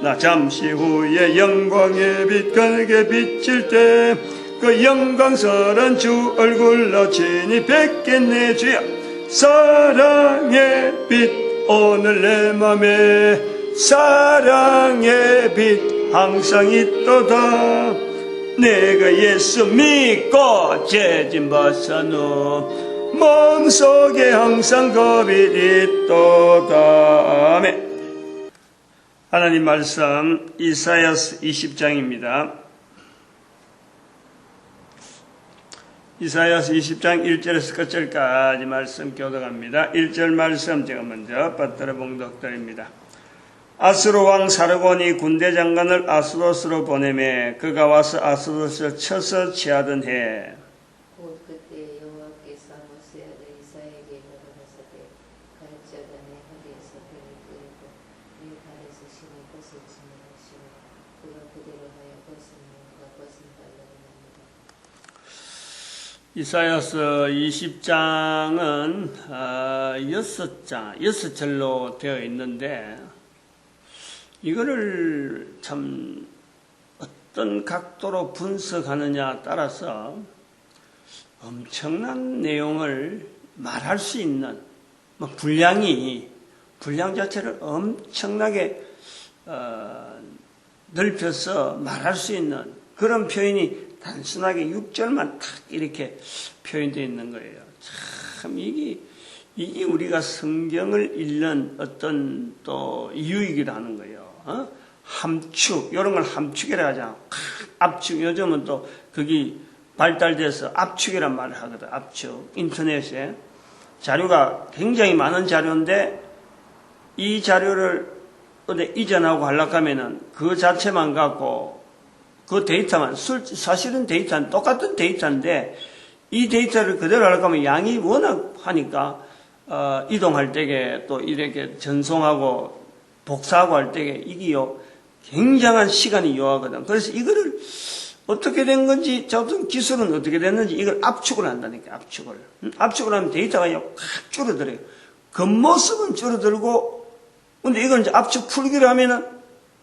나 잠시 후에 영광의 빛 그에게 비칠 때 그 영광스런 주 얼굴로 친히 뵙겠네. 주여 사랑의 빛 오늘 내 맘에 사랑의 빛 항상 있도다. 내가 예수 믿고 죄짐 벗어놓은 마음속에 항상 그 빛 있도다. 아멘. 하나님 말씀 이사야서 20장입니다. 이사야서 20장 1절에서 끝절까지 말씀 교독합니다. 1절 말씀 제가 먼저 받들어 봉독드립니다. 아수르 왕 사르곤이 군대 장관을 아스도스로 보내매 그가 와서 아스도스를 쳐서 취하던 해 곧 그때 여호와께서 아모스의 아들 이사야에게 가라사대 가르쳐다 내 허리에서 배를 끄고 네 발에서 신의 것을 지니하시오. 그가 그대로 하여 벗은 몸과 벗은 발로 이사야서 20장은 6절로 되어 있는데 이거를 참 어떤 각도로 분석하느냐 따라서 엄청난 내용을 말할 수 있는 분량 자체를 엄청나게 넓혀서 말할 수 있는 그런 표현이 단순하게 6절만 탁 이렇게 표현되어 있는 거예요. 참 이게 우리가 성경을 읽는 어떤 또 이유이기도 하는 거예요. 함축, 이런 걸 함축이라 하잖아. 압축, 요즘은 또 그게 발달돼서 압축이란 말을 하거든. 압축. 인터넷에 자료가 굉장히 많은 자료인데 이 자료를 어디 이전하고 하려고 하면은 그 자체만 갖고 그 데이터만, 사실은 데이터는 똑같은 데이터인데 이 데이터를 그대로 하려고 하면 양이 워낙 하니까 이동할 때에 또 이렇게 전송하고 복사하고 할 때에 이게요 굉장한 시간이 요하거든. 그래서 이거를 어떻게 된 건지, 저든 기술은 어떻게 됐는지 이걸 압축을 한다니까. 압축을 하면 데이터가 확 줄어들어요. 겉모습은 줄어들고, 근데 이걸 이제 압축 풀기를 하면은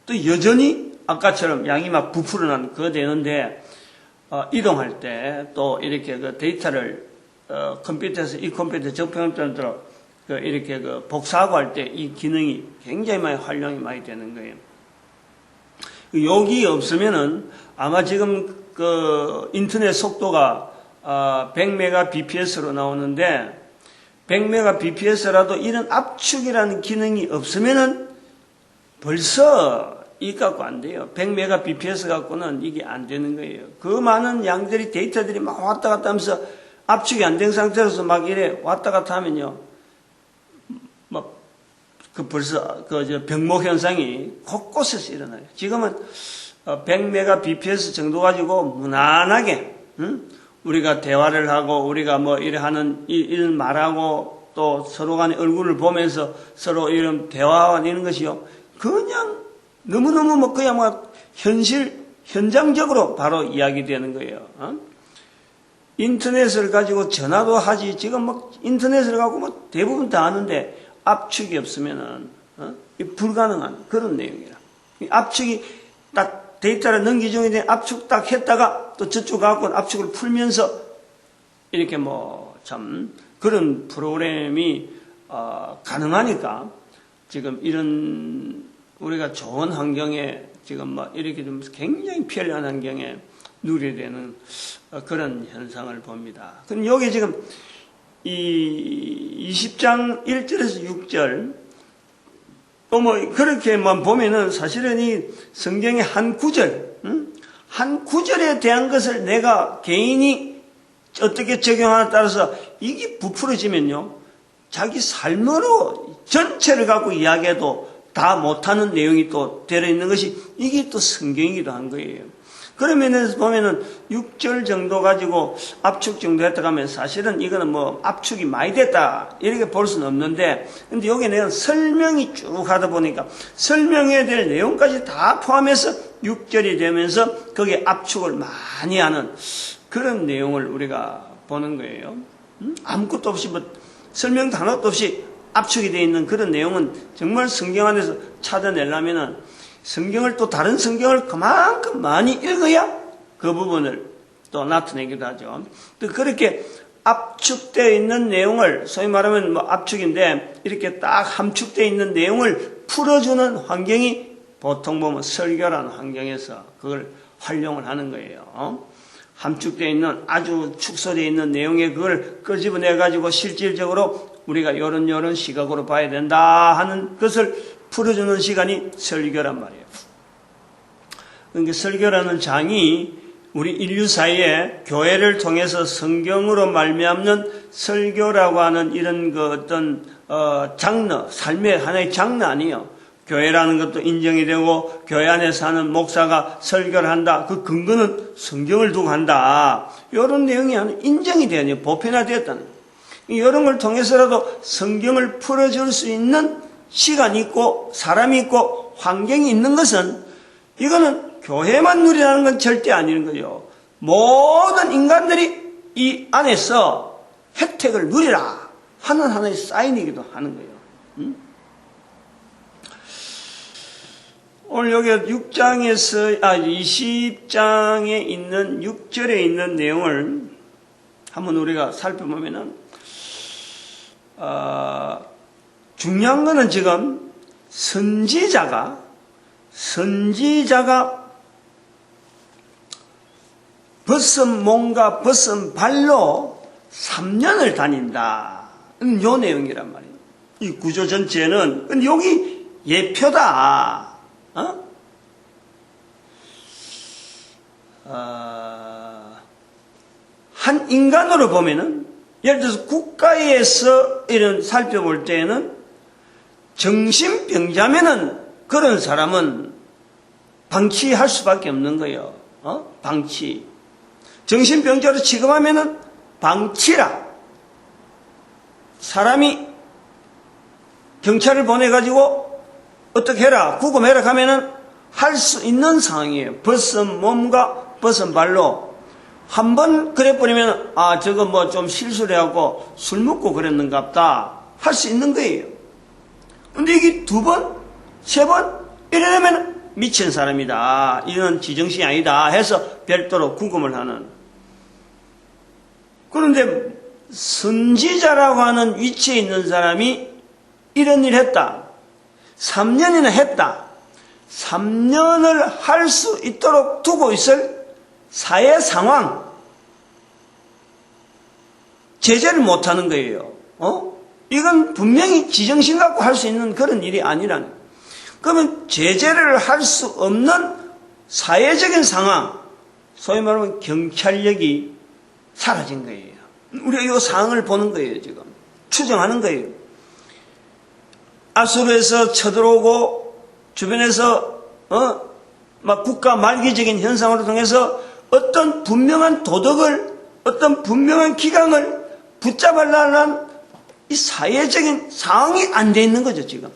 또 여전히 아까처럼 양이 막 부풀어 나는 그거 되는데, 이동할 때 또 이렇게 그 데이터를 컴퓨터에서 이 컴퓨터 적폐컴퓨터로 이렇게 복사하고 할 때 이 기능이 굉장히 많이 활용이 많이 되는 거예요. 여기 없으면은 아마 지금 그 인터넷 속도가 100mbps로 나오는데 100mbps라도 이런 압축이라는 기능이 없으면은 벌써 이 갖고 안 돼요. 100mbps 갖고는 이게 안 되는 거예요. 그 많은 양들이 데이터들이 막 왔다 갔다 하면서 압축이 안 된 상태로서 막 이래 왔다 갔다 하면요. 막 벌써 병목 현상이 곳곳에서 일어나요. 지금은 100mbps 정도 가지고 무난하게 우리가 대화를 하고 우리가 뭐 이래 하는 이런 말하고 또 서로 간의 얼굴을 보면서 서로 이런 대화하는 것이요. 그냥 너무너무 뭐 그냥 막 현장적으로 바로 이야기되는 거예요. 인터넷을 가지고 전화도 하지, 지금 막 인터넷을 가지고 뭐 대부분 다 하는데 압축이 없으면은, 불가능한 그런 내용이라. 압축이 딱 데이터를 넘기 중에 압축 딱 했다가 또 저쪽 가고 압축을 풀면서 이렇게 뭐 참 그런 프로그램이, 가능하니까 지금 이런 우리가 좋은 환경에 지금 막 이렇게 좀 굉장히 편리한 환경에 누리게 되는 그런 현상을 봅니다. 그럼 여기 지금 이 20장 1절에서 6절 또 뭐 그렇게만 보면은 사실은 이 성경의 한 구절, 한 구절에 대한 것을 내가 개인이 어떻게 적용하느냐에 따라서 이게 부풀어지면요 자기 삶으로 전체를 갖고 이야기해도 다 못하는 내용이 또 들어있는 것이 이게 또 성경이기도 한 거예요. 그런 면에서 보면은 6절 정도 가지고 압축 정도 했다고 하면 사실은 이거는 뭐 압축이 많이 됐다 이렇게 볼 수는 없는데, 근데 여기 내가 설명이 쭉 하다 보니까 설명해야 될 내용까지 다 포함해서 6절이 되면서 거기에 압축을 많이 하는 그런 내용을 우리가 보는 거예요. 아무것도 없이 뭐 설명도 하나도 없이 압축이 되어 있는 그런 내용은 정말 성경 안에서 찾아내려면은 성경을 또 다른 성경을 그만큼 많이 읽어야 그 부분을 또 나타내기도 하죠. 또 그렇게 압축되어 있는 내용을, 소위 말하면 뭐 압축인데, 이렇게 딱 함축되어 있는 내용을 풀어주는 환경이 보통 보면 설교라는 환경에서 그걸 활용을 하는 거예요. 함축되어 있는, 아주 축소되어 있는 내용에 그걸 끄집어내가지고 실질적으로 우리가 요런 시각으로 봐야 된다 하는 것을 풀어주는 시간이 설교란 말이에요. 그러니까 설교라는 장이 우리 인류 사이에 교회를 통해서 성경으로 말미암는 설교라고 하는 이런 그 어떤 장르, 삶의 하나의 장르 아니에요. 교회라는 것도 인정이 되고 교회 안에 사는 목사가 설교를 한다. 그 근거는 성경을 두고 한다. 이런 내용이 인정이 되어요. 보편화되었다는 거예요. 이런 걸 통해서라도 성경을 풀어줄 수 있는 시간이 있고 사람이 있고 환경이 있는 것은 이거는 교회만 누리라는 건 절대 아닌 거죠. 모든 인간들이 이 안에서 혜택을 누리라 하는 하나의 사인이기도 하는 거예요. 오늘 여기 20장에 있는 6절에 있는 내용을 한번 우리가 살펴보면은, 중요한 거는 지금 선지자가 벗은 몸과 벗은 발로 3년을 다닌다. 요 내용이란 말이에요. 이 구조 전체는, 근데 여기 예표다. 한 인간으로 보면은, 예를 들어서 국가에서 이런 살펴볼 때에는 정신병자면은 그런 사람은 방치할 수밖에 없는 거예요. 방치. 정신병자로 취급하면은 방치라. 사람이 경찰을 보내가지고 어떻게 해라, 구금해라 하면은 할 수 있는 상황이에요. 벗은 몸과 벗은 발로. 한 번 그래버리면, 저거 뭐 좀 실수를 해갖고 술 먹고 그랬는갑다. 할 수 있는 거예요. 근데 이게 2번, 3번, 이러려면 미친 사람이다. 이런 지정신이 아니다. 해서 별도로 구금을 하는. 그런데 선지자라고 하는 위치에 있는 사람이 이런 일을 했다. 3년이나 했다. 3년을 할 수 있도록 두고 있을 사회 상황, 제재를 못하는 거예요. 이건 분명히 지정신 갖고 할 수 있는 그런 일이 아니라는. 그러면 제재를 할 수 없는 사회적인 상황, 소위 말하면 경찰력이 사라진 거예요. 우리가 이 상황을 보는 거예요. 지금 추정하는 거예요. 아수르에서 쳐들어오고 주변에서 막 국가 말기적인 현상으로 통해서 어떤 분명한 도덕을, 어떤 분명한 기강을 붙잡으려는 이 사회적인 상황이 안 돼 있는 거죠. 지금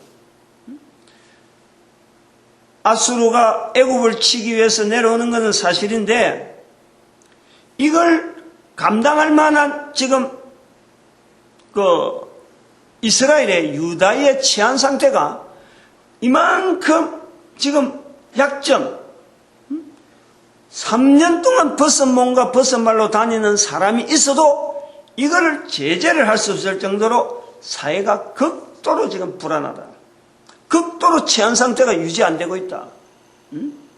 아수르가 애굽을 치기 위해서 내려오는 것은 사실인데, 이걸 감당할 만한 지금 이스라엘의 유다의 치안 상태가 이만큼 지금 약점, 3년 동안 벗은 몸과 벗은 발로 다니는 사람이 있어도 이거를 제재를 할 수 없을 정도로 사회가 극도로 지금 불안하다. 극도로 치안 상태가 유지 안 되고 있다.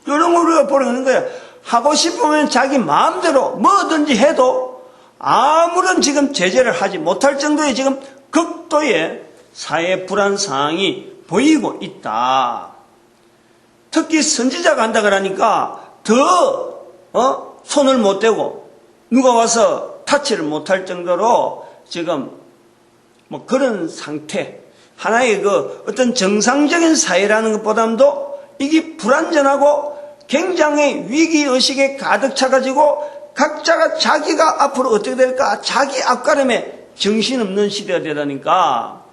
이런 걸 우리가 보는 거야. 하고 싶으면 자기 마음대로 뭐든지 해도 아무런 지금 제재를 하지 못할 정도의 지금 극도의 사회 불안 상황이 보이고 있다. 특히 선지자가 한다 그러니까 더 손을 못 대고 누가 와서 타치를 못할 정도로 지금 뭐 그런 상태, 하나의 어떤 정상적인 사회라는 것보다도 이게 불안전하고 굉장히 위기의식에 가득 차가지고 각자가 자기가 앞으로 어떻게 될까, 자기 앞가림에 정신없는 시대가 되다니까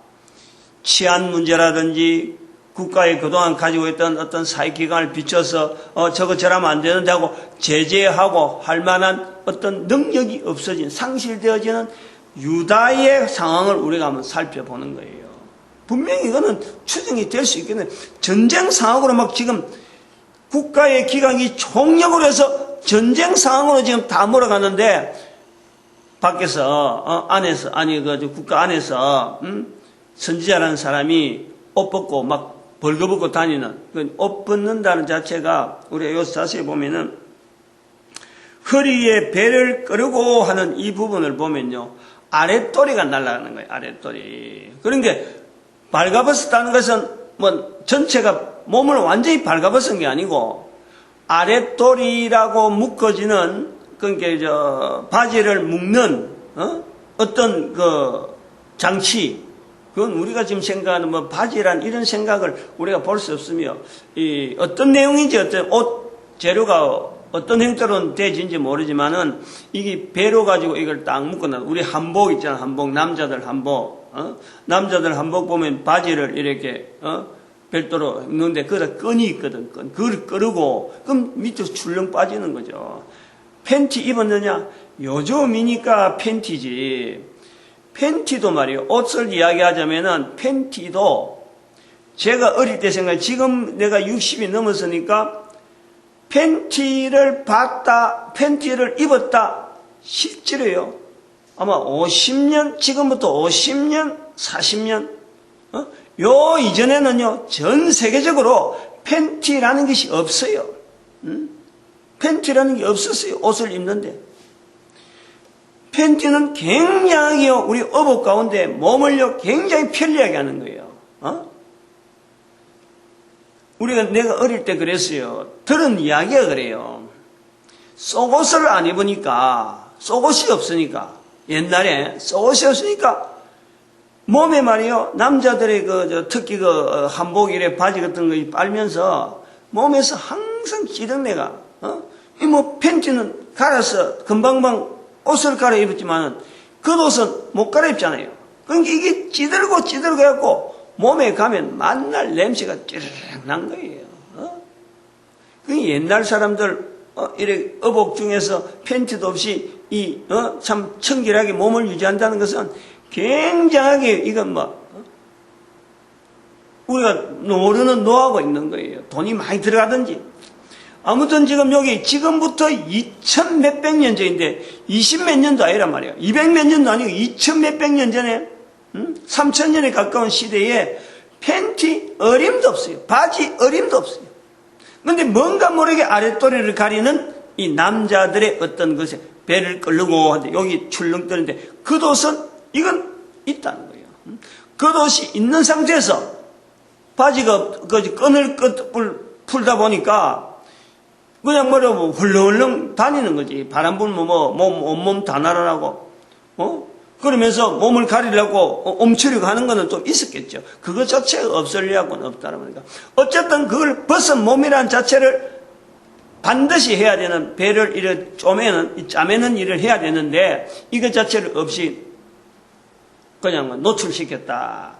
치안 문제라든지 국가에 그동안 가지고 있던 어떤 사회기관을 비춰서 저거 저러면 안 되는데 하고 제재하고 할 만한 어떤 능력이 없어진, 상실되어지는 유다의 상황을 우리가 한번 살펴보는 거예요. 분명히 이거는 추정이 될 수 있겠네. 전쟁 상황으로 막 지금 국가의 기강이 총력으로 해서 전쟁 상황으로 지금 다 몰아가는데 밖에서 안에서 국가 안에서 선지자라는 사람이 옷 벗고 막 벌거벗고 다니는 옷 벗는다는 자체가 우리가 여기서 자세히 보면은 허리에 배를 끌고 하는 이 부분을 보면요 아랫도리가 날아가는 거예요. 아랫도리. 그러니까 발가벗었다는 것은 뭐 전체가 몸을 완전히 발가벗은 게 아니고 아랫도리라고 묶어지는 그러니까 바지를 묶는 어떤 그 장치 그건 우리가 지금 생각하는 뭐 바지란 이런 생각을 우리가 볼 수 없으며 이 어떤 내용인지 어떤 옷 재료가 어떤 형태로 되진지 모르지만은 이게 배로 가지고 이걸 딱 묶어놔. 우리 한복 있잖아. 한복 남자들 한복 남자들 한복 보면 바지를 이렇게 별도로 입는데 그다 끈이 있거든. 그걸 끄르고 그럼 밑에서 출렁 빠지는 거죠. 팬티 입었느냐? 요즘이니까 팬티지. 팬티도 말이에요. 옷을 이야기하자면은 팬티도 제가 어릴 때 생각해. 지금 내가 60이 넘었으니까 팬티를 봤다, 팬티를 입었다. 실제로요. 아마 50년, 지금부터 50년, 40년, 요 이전에는요, 전 세계적으로 팬티라는 것이 없어요. 팬티라는 게 없었어요. 옷을 입는데. 팬티는 굉장히요, 우리 어복 가운데 몸을요, 굉장히 편리하게 하는 거예요. 내가 어릴 때 그랬어요. 들은 이야기가 그래요. 속옷을 안 입으니까, 속옷이 없으니까, 옛날에 속옷이 없으니까, 몸에 말이요, 남자들의 특히 한복 이래 바지 같은 거 빨면서, 몸에서 항상 찌릉내가, 팬티는 갈아서 금방방 옷을 갈아입었지만, 겉옷은 못 갈아입잖아요. 그러니까 이게 찌들고 해갖고, 몸에 가면 만날 냄새가 찌르륵 난 거예요. 그 옛날 사람들 이렇게 어복 중에서 팬티도 없이 참 청결하게 몸을 유지한다는 것은 굉장하게 이건 우리가 모르는 노하우가 있는 거예요. 돈이 많이 들어가든지. 아무튼 지금부터 2000 몇백 년 전인데 20 몇 년도 아니란 말이에요. 200 몇 년도 아니고 2000 몇백 년 전에 3000년에 가까운 시대에 팬티 어림도 없어요. 바지 어림도 없어요. 그런데 뭔가 모르게 아랫도리를 가리는 이 남자들의 어떤 것에 배를 끌고 하는데 여기 출렁뜨는데 겉옷은 이건 있다는 거예요. 겉옷이 있는 상태에서 바지가 끈을 풀다 보니까 그냥 훌렁훌렁 다니는 거지. 바람 불면 온몸 다 날아나고 그러면서 몸을 가리려고 움츠리고 하는 거는 좀 있었겠죠. 그거 자체가 없을 리하고는 없다는 거니까. 어쨌든 그걸 벗은 몸이라는 자체를 반드시 해야 되는 배를 이렇게 짜매는 일을 해야 되는데 이것 자체를 없이 그냥 노출시켰다.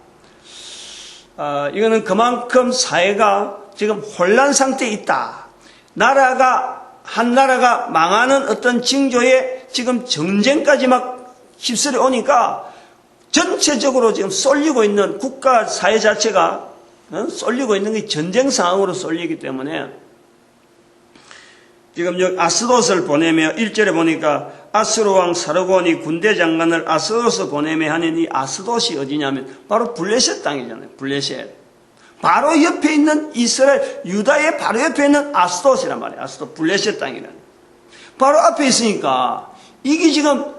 이거는 그만큼 사회가 지금 혼란 상태에 있다. 한 나라가 망하는 어떤 징조에 지금 전쟁까지 막 휩쓸려 오니까 전체적으로 지금 쏠리고 있는 국가 사회 자체가 쏠리고 있는 게 전쟁 상황으로 쏠리기 때문에 지금 여기 아스돗을 보내며 1절에 보니까 아스로 왕 사르곤이 군대 장관을 아스돗을 보내며 하는 이 아스돗이 어디냐면 바로 블레셋 땅이잖아요. 블레셋. 바로 옆에 있는 이스라엘, 유다의 바로 옆에 있는 아스돗이란 말이에요. 아스돗, 블레셋 땅이라는. 바로 앞에 있으니까 이게 지금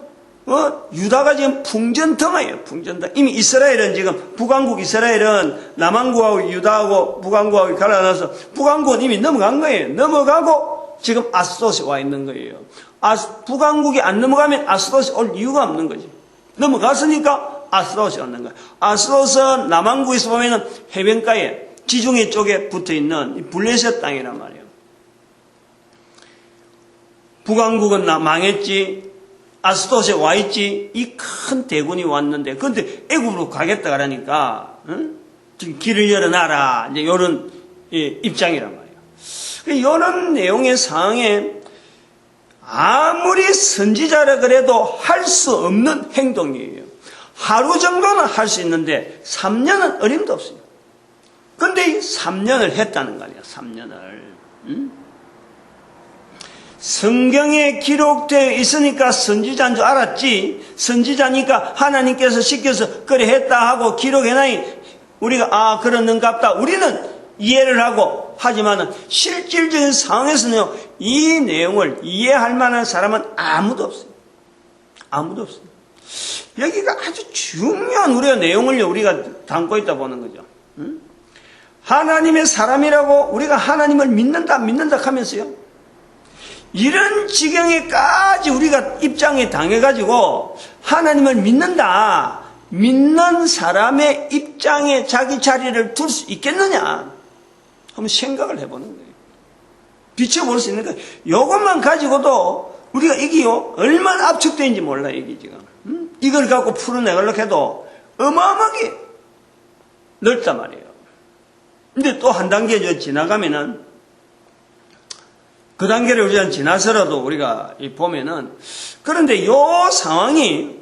유다가 지금 풍전등이에요. 풍전등. 이미 이스라엘은 지금 북왕국 이스라엘은 남왕국하고 유다하고 북왕국하고 갈라놔서 북왕국은 이미 넘어간 거예요. 넘어가고 지금 아스돗이 와 있는 거예요. 북왕국이 안 넘어가면 아스돗이 올 이유가 없는 거지. 넘어갔으니까 아스돗이 없는 거예요. 아스돗은 남왕국에서 보면은 해변가에 지중해 쪽에 붙어 있는 블레셋 땅이란 말이에요. 북왕국은 망했지. 아스돗에 와 있지. 이 큰 대군이 왔는데, 근데 애굽으로 가겠다 그러니까 지금 길을 열어놔라. 이제 이런 입장이란 말이에요. 이런 내용의 상황에 아무리 선지자라 그래도 할 수 없는 행동이에요. 하루 정도는 할 수 있는데 3년은 어림도 없어요. 근데 3년을 했다는 거 아니야, 3년을. 응? 성경에 기록되어 있으니까 선지자인 줄 알았지, 선지자니까 하나님께서 시켜서 그래 했다 하고 기록해놔니 우리가 그러는갑다 우리는 이해를 하고, 하지만은 실질적인 상황에서는요, 이 내용을 이해할 만한 사람은 아무도 없어요. 아무도 없어요. 여기가 아주 중요한 우리가 내용을 우리가 담고 있다 보는 거죠. 응? 하나님의 사람이라고 우리가 하나님을 믿는다 하면서요, 이런 지경에까지 우리가 입장에 당해가지고 하나님을 믿는다, 믿는 사람의 입장에 자기 자리를 둘 수 있겠느냐 한번 생각을 해보는 거예요. 비춰볼 수 있는 거예요. 이것만 가지고도 우리가 이게요 얼마나 압축되는지 몰라요. 이게 지금 이걸 갖고 풀어내려고 해도 어마어마하게 넓단 말이에요. 근데 또 한 단계 지나가면은, 그 단계를 우리가 지나서라도 우리가 보면은, 그런데 이 상황이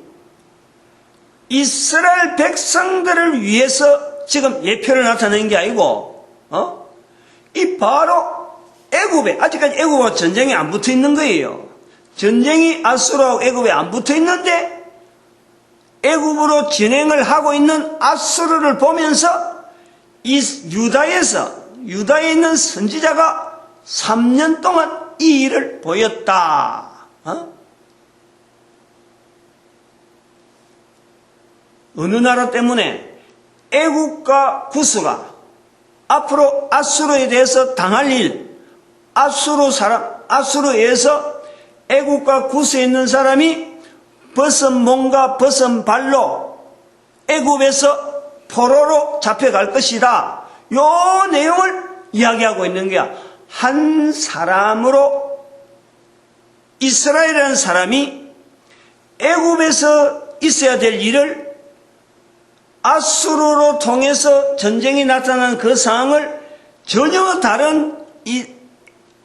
이스라엘 백성들을 위해서 지금 예표를 나타내는 게 아니고, 이 바로 애굽에, 아직까지 애굽과 전쟁이 안 붙어 있는 거예요. 전쟁이 아수르하고 애굽에 안 붙어 있는데, 애굽으로 진행을 하고 있는 아수르를 보면서 이 유다에 있는 선지자가 3년 동안 이 일을 보였다. 어느 나라 때문에? 애국과 구스가 앞으로 아수르에 대해서 당할 일, 아수르에서 애국과 구스에 있는 사람이 벗은 몸과 벗은 발로 애굽에서 포로로 잡혀갈 것이다. 요 내용을 이야기하고 있는 거야. 한 사람으로, 이스라엘이라는 사람이 애굽에서 있어야 될 일을 아수르로 통해서 전쟁이 나타나는 그 상황을 전혀 다른 이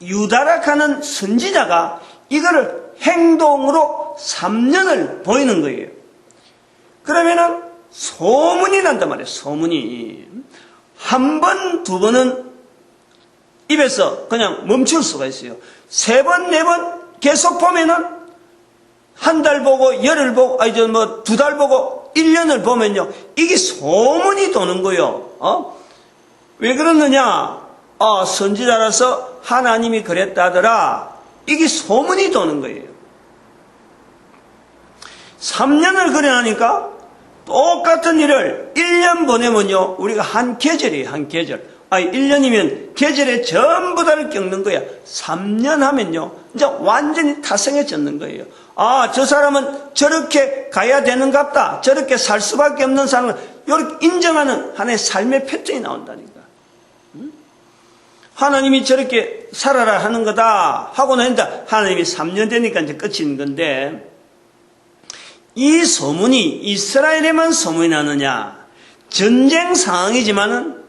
유다락하는 선지자가 이거를 행동으로 3년을 보이는 거예요. 그러면은 소문이 난단 말이에요. 소문이. 한 번, 두 번은 입에서 그냥 멈출 수가 있어요. 3번, 4번 계속 보면은 한 달 보고, 열흘 보고, 2달 보고, 1년을 보면요, 이게 소문이 도는 거예요. 왜 그러느냐? 선지자라서 하나님이 그랬다더라. 이게 소문이 도는 거예요. 3년을 그래 하니까 똑같은 일을 1년 보내면요, 우리가 한 계절이에요, 한 계절. 1년이면 계절에 전부 다를 겪는 거야. 3년 하면요, 이제 완전히 타성해졌는 거예요. 저 사람은 저렇게 가야 되는갑다. 저렇게 살 수밖에 없는 사람을 이렇게 인정하는 하나의 삶의 패턴이 나온다니까. 하나님이 저렇게 살아라 하는 거다 하고 나니까 하나님이 3년 되니까 이제 끝인 건데, 이 소문이 이스라엘에만 소문이 나느냐? 전쟁 상황이지만은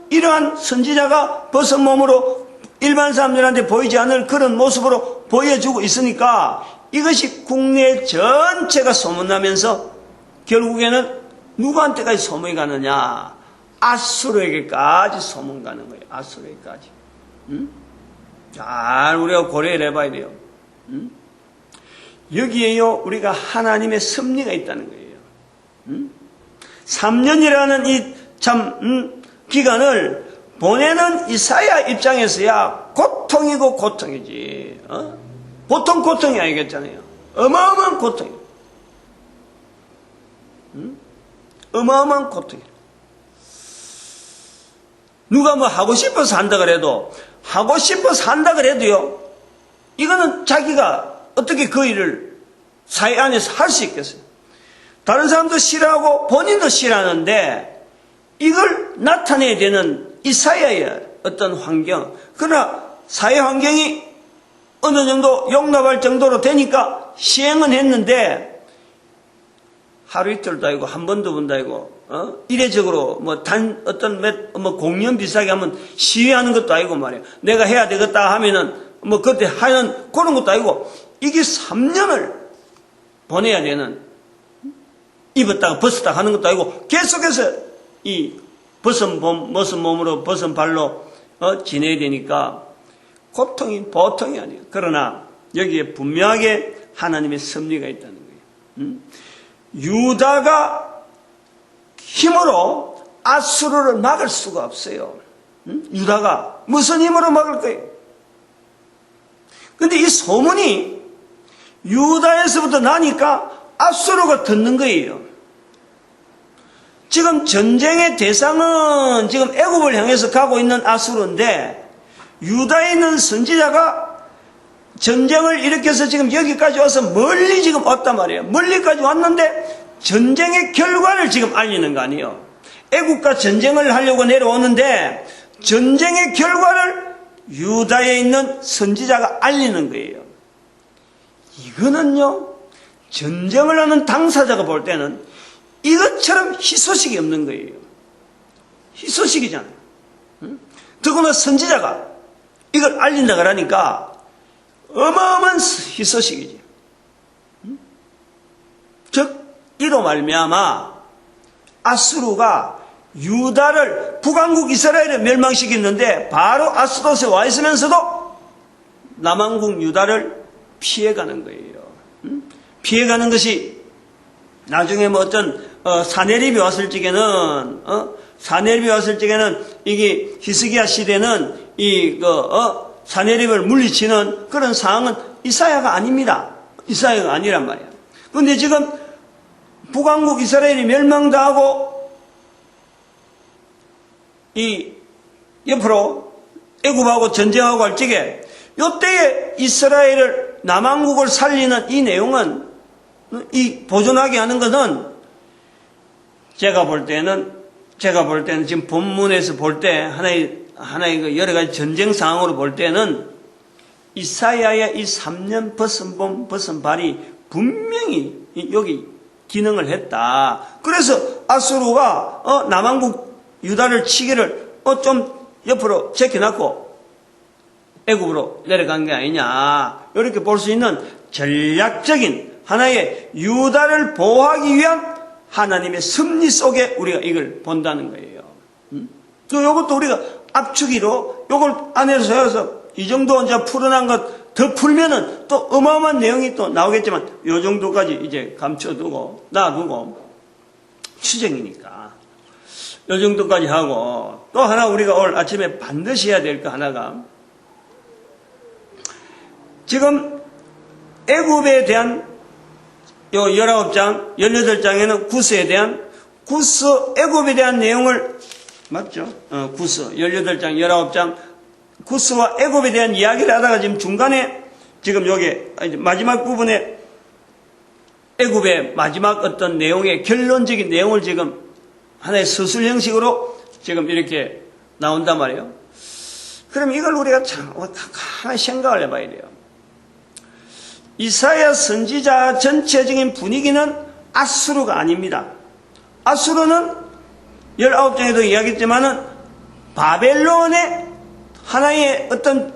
이러한 선지자가 벗은 몸으로 일반 사람들한테 보이지 않을 그런 모습으로 보여주고 있으니까 이것이 국내 전체가 소문나면서 결국에는 누구한테까지 소문이 가느냐? 아수르에게까지 소문 가는 거예요. 아수르에게까지. 잘 우리가 고려를 해봐야 돼요. 여기에요, 우리가 하나님의 섭리가 있다는 거예요. 3년이라는 이 기간을 보내는 이사야 입장에서야 고통이고 고통이지. 보통 고통이 아니겠잖아요. 어마어마한 고통이에요. 어마어마한 고통이에요. 누가 뭐 하고 싶어서 한다 그래도요, 이거는 자기가 어떻게 그 일을 사회 안에서 할 수 있겠어요? 다른 사람도 싫어하고 본인도 싫어하는데 이걸 나타내야 되는 이사야의 어떤 환경, 그러나 사회 환경이 어느 정도 용납할 정도로 되니까 시행은 했는데 하루 이틀도 아니고 한 번도 번도 아니고 이례적으로 공연 비슷하게 하면 시위하는 것도 아니고 말이에요. 내가 해야 되겠다 하면은 그때 하는 그런 것도 아니고, 이게 3년을 보내야 되는, 입었다가 벗었다가 하는 것도 아니고 계속해서 이 벗은 몸으로 벗은 발로 지내야 되니까 고통이 보통이 아니에요. 그러나 여기에 분명하게 하나님의 섭리가 있다는 거예요. 유다가 힘으로 아수르를 막을 수가 없어요. 유다가 무슨 힘으로 막을 거예요? 근데 이 소문이 유다에서부터 나니까 아수르가 듣는 거예요. 지금 전쟁의 대상은 지금 애굽을 향해서 가고 있는 아수르인데 유다에 있는 선지자가 전쟁을 일으켜서 지금 여기까지 와서 멀리 지금 왔단 말이에요. 멀리까지 왔는데 전쟁의 결과를 지금 알리는 거 아니에요. 애굽과 전쟁을 하려고 내려오는데 전쟁의 결과를 유다에 있는 선지자가 알리는 거예요. 이거는요, 전쟁을 하는 당사자가 볼 때는 이것처럼 희소식이 없는 거예요. 희소식이잖아요. 더구나 선지자가 이걸 알린다 그러니까 어마어마한 희소식이지. 즉 이로 말미암아 아수르가 유다를 북왕국 이스라엘을 멸망시켰는데 바로 아스돗에 와 있으면서도 남왕국 유다를 피해가는 거예요. 피해가는 것이 나중에 뭐 어떤 사내립이 왔을 적에는 이게 히스기야 시대는 사내립을 물리치는 그런 상황은 이사야가 아닙니다. 이사야가 아니란 말이야. 그런데 지금 북왕국 이스라엘이 멸망당하고 이 옆으로 애굽하고 전쟁하고 할 적에 이때에 이스라엘을 남왕국을 살리는 이 내용은 이 보존하게 하는 것은 제가 볼 때는 지금 본문에서 볼 때 하나의 그 여러 가지 전쟁 상황으로 볼 때는 이사야의 이 3년 벗은 발이 분명히 여기 기능을 했다. 그래서 아수르가 남왕국 유다를 치기를 좀 옆으로 제껴놨고 애굽으로 내려간 게 아니냐, 이렇게 볼 수 있는 전략적인 하나의 유다를 보호하기 위한 하나님의 섭리 속에 우리가 이걸 본다는 거예요. 또 이것도 우리가 압축이로 이걸 안에서 해서 이 정도 이제 풀어난 것 더 풀면은 또 어마어마한 내용이 또 나오겠지만 이 정도까지 이제 감춰두고 놔두고 추정이니까 이 정도까지 하고, 또 하나 우리가 오늘 아침에 반드시 해야 될 거 하나가, 지금 애굽에 대한 요 19장, 18장에는 구스에 대한 애굽에 대한 내용을, 맞죠? 구스, 18장, 19장, 구스와 애굽에 대한 이야기를 하다가 지금 중간에, 지금 여기, 마지막 부분에 애굽의 마지막 어떤 내용의 결론적인 내용을 지금 하나의 서술 형식으로 지금 이렇게 나온단 말이에요. 그럼 이걸 우리가 참 가만히 생각을 해봐야 돼요. 이사야 선지자 전체적인 분위기는 아수르가 아닙니다. 아수르는 19장에도 이야기했지만은 바벨론의 하나의 어떤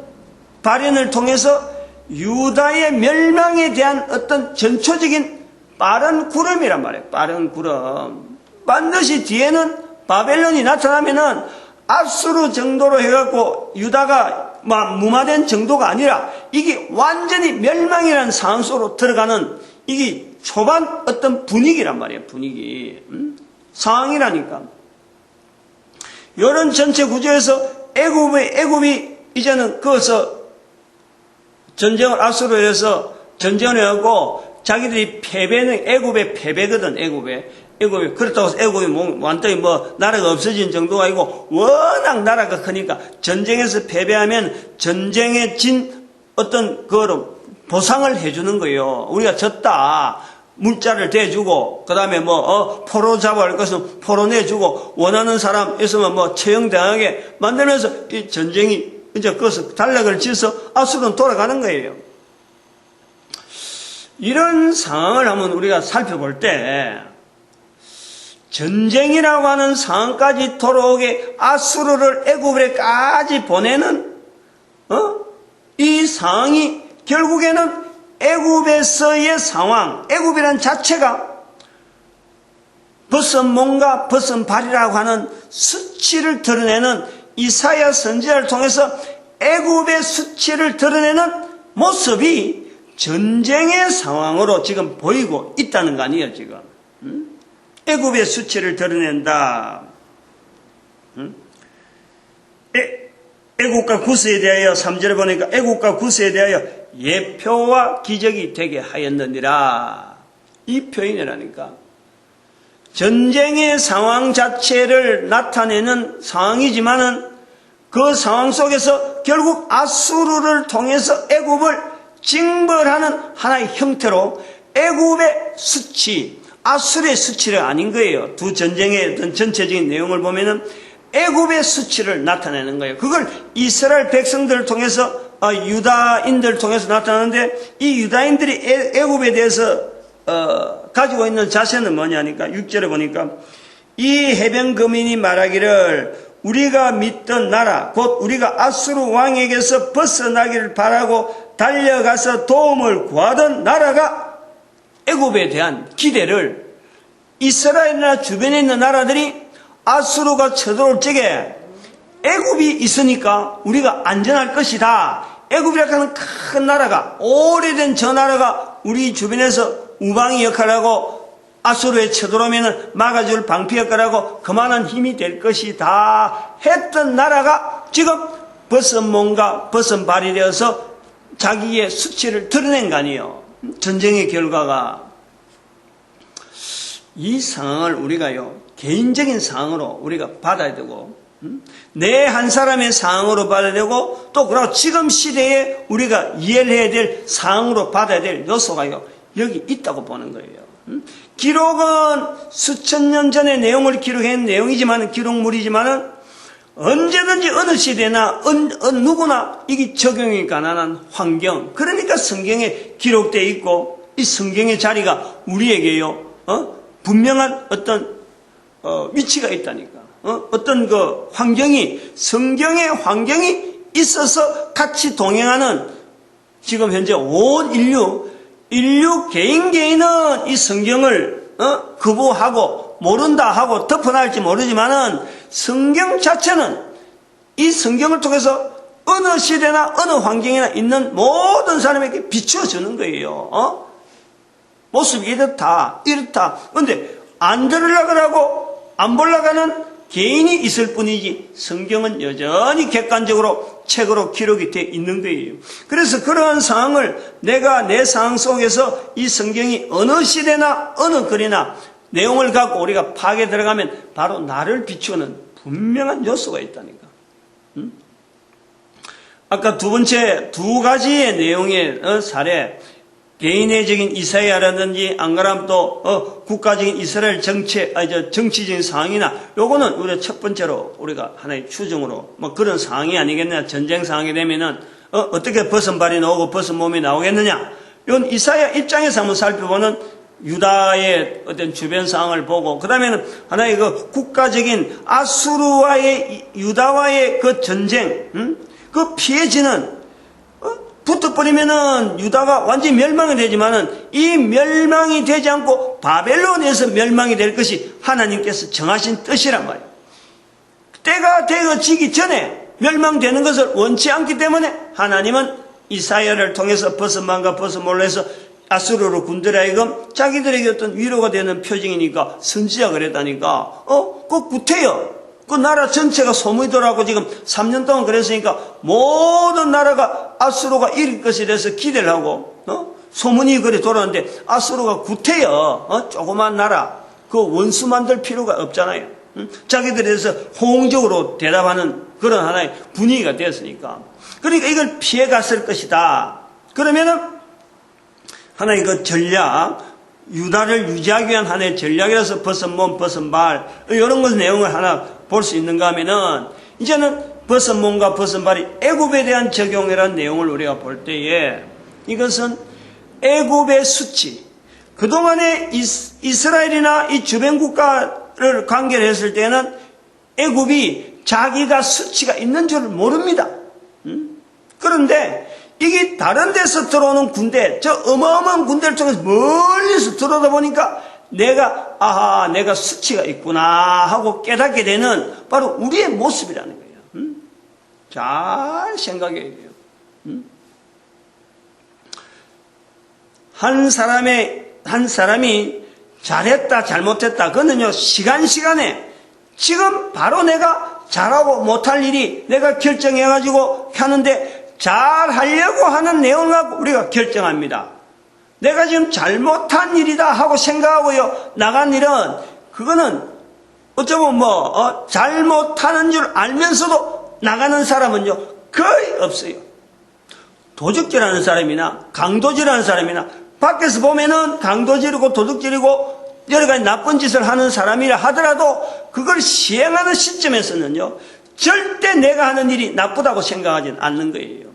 발현을 통해서 유다의 멸망에 대한 어떤 전초적인 빠른 구름이란 말이에요. 빠른 구름. 반드시 뒤에는 바벨론이 나타나면은 아수르 정도로 해갖고 유다가 무마된 정도가 아니라 이게 완전히 멸망이라는 상황 속으로 들어가는 이게 초반 어떤 분위기란 말이에요. 분위기. 상황이라니까. 이런 전체 구조에서 애굽이 이제는 거기서 전쟁을 아수르에 해서 전쟁을 해갖고 자기들이 패배는 애굽의 패배거든. 애굽이 그렇다고 해서 애굽이 완전히 나라가 없어진 정도가 아니고 워낙 나라가 크니까 전쟁에서 패배하면 전쟁에 진 어떤 그거로 보상을 해주는 거예요. 우리가 졌다. 물자를 대주고, 그 다음에 포로 잡아갈 것은 포로 내주고, 원하는 사람 있으면 처형당하게 만들면서 이 전쟁이 이제 거기서 단락을 지어서 아수르는 돌아가는 거예요. 이런 상황을 한번 우리가 살펴볼 때, 전쟁이라고 하는 상황까지 돌아오게 아수르를 애굽에까지 보내는 이 상황이 결국에는 애굽에서의 상황, 애굽이란 자체가 벗은 몸과 벗은 발이라고 하는 수치를 드러내는 이사야 선지자를 통해서 애굽의 수치를 드러내는 모습이 전쟁의 상황으로 지금 보이고 있다는 거 아니에요, 지금. 애굽의 수치를 드러낸다. 애국과 구스에 대하여 3절에 보니까 애국과 구스에 대하여 예표와 기적이 되게 하였느니라. 이 표현이라니까. 전쟁의 상황 자체를 나타내는 상황이지만은 그 상황 속에서 결국 아수르를 통해서 애굽을 징벌하는 하나의 형태로 애굽의 수치, 아수르의 수치가 아닌 거예요. 두 전쟁의 어떤 전체적인 내용을 보면은 애굽의 수치를 나타내는 거예요. 그걸 이스라엘 백성들을 통해서 유다인들을 통해서 나타나는데 이 유다인들이 애굽에 대해서 가지고 있는 자세는 뭐냐니까 6절에 보니까 이 해변 거민이 말하기를 우리가 믿던 나라 곧 우리가 아수르 왕에게서 벗어나기를 바라고 달려가서 도움을 구하던 나라가 애굽에 대한 기대를 이스라엘이나 주변에 있는 나라들이 아수르가 쳐들어올 적에 애굽이 있으니까 우리가 안전할 것이다. 애굽이라고 하는 큰 나라가, 오래된 저 나라가 우리 주변에서 우방이 역할을 하고 아수르에 쳐들어오면 막아줄 방피 역할을 하고 그만한 힘이 될 것이다 했던 나라가 지금 벗은 몸과 벗은 발이 되어서 자기의 수치를 드러낸 거 아니에요. 전쟁의 결과가. 이 상황을 우리가요, 개인적인 상황으로 우리가 받아야 되고, 내 한 사람의 상황으로 받아야 되고, 또 그리고 지금 시대에 우리가 이해를 해야 될 상황으로 받아야 될 요소가요, 여기 있다고 보는 거예요. 기록은 수천 년 전의 내용을 기록한 내용이지만, 기록물이지만은, 언제든지 어느 시대나 누구나 이게 적용이 가능한 환경, 그러니까 성경에 기록되어 있고, 이 성경의 자리가 우리에게요, 분명한 어떤 위치가 있다니까. 어떤 그 환경이, 성경의 환경이 있어서 같이 동행하는 지금 현재 온 인류 개인은 이 성경을 거부하고 모른다 하고 덮어놔할지 모르지만은 성경 자체는 이 성경을 통해서 어느 시대나 어느 환경이나 있는 모든 사람에게 비추어주는 거예요. 모습이 이렇다. 근데 안 들으려고 하고 안 보려고 하는 개인이 있을 뿐이지 성경은 여전히 객관적으로 책으로 기록이 되어 있는 거예요. 그래서 그러한 상황을 내가 내 상황 속에서 이 성경이 어느 시대나 어느 글이나 내용을 갖고 우리가 파악에 들어가면 바로 나를 비추는 분명한 요소가 있다니까. 아까 두 번째 두 가지의 내용의 사례, 개인의적인 이사야라든지 안 그러면 또 국가적인 이스라엘 정치적인 상황이나 요거는 우리가 첫 번째로 우리가 하나의 추정으로 뭐 그런 상황이 아니겠느냐. 전쟁 상황이 되면은 어떻게 벗은 발이 나오고 벗은 몸이 나오겠느냐. 이건 이사야 입장에서 한번 살펴보는 유다의 어떤 주변 상황을 보고 그 다음에는 하나의 그 국가적인 아수르와의 유다와의 그 전쟁, 그 피해지는 붙어버리면은 유다가 완전히 멸망이 되지만은 이 멸망이 되지 않고 바벨론에서 멸망이 될 것이 하나님께서 정하신 뜻이란 말이에요. 때가 되어지기 전에 멸망되는 것을 원치 않기 때문에 하나님은 이사야를 통해서 벗은 마음과 벗은 몸으로 해서 아수르로 군들에 하여금 자기들에게 어떤 위로가 되는 표징이니까 선지자가 그랬다니까 그 구태여 그 나라 전체가 소문이 돌아가고 지금 3년 동안 그랬으니까 모든 나라가 아수르가 이길 것에 대해서 기대를 하고 소문이 그래 돌아오는데 아수르가 구태여 조그만 나라 그 원수 만들 필요가 없잖아요. 자기들에 대해서 호응적으로 대답하는 그런 하나의 분위기가 되었으니까 그러니까 이걸 피해갔을 것이다. 그러면은 하나의 그 전략, 유다를 유지하기 위한 하나의 전략이라서 벗은 몸, 벗은 발 이런 것 내용을 하나 볼 수 있는가 하면은 이제는 벗은 몸과 벗은 발이 애굽에 대한 적용이라는 내용을 우리가 볼 때에 이것은 애굽의 수치, 그동안에 이스라엘이나 이 주변 국가를 관계를 했을 때는 애굽이 자기가 수치가 있는 줄 모릅니다. 그런데 이게 다른 데서 들어오는 군대, 저 어마어마한 군대를 통해서 멀리서 들어오다 보니까 내가 수치가 있구나 하고 깨닫게 되는 바로 우리의 모습이라는 거예요. 잘 생각해야 돼요. 한 사람이 잘했다, 잘못했다. 그거는요, 시간에 지금 바로 내가 잘하고 못할 일이 내가 결정해가지고 하는데 잘하려고 하는 내용을 갖고 우리가 결정합니다. 내가 지금 잘못한 일이다 하고 생각하고요, 나간 일은 그거는 어쩌면 잘못하는 줄 알면서도 나가는 사람은요, 거의 없어요. 도둑질하는 사람이나 강도질하는 사람이나 밖에서 보면은 강도질이고 도둑질이고 여러 가지 나쁜 짓을 하는 사람이라 하더라도 그걸 시행하는 시점에서는요, 절대 내가 하는 일이 나쁘다고 생각하지는 않는 거예요.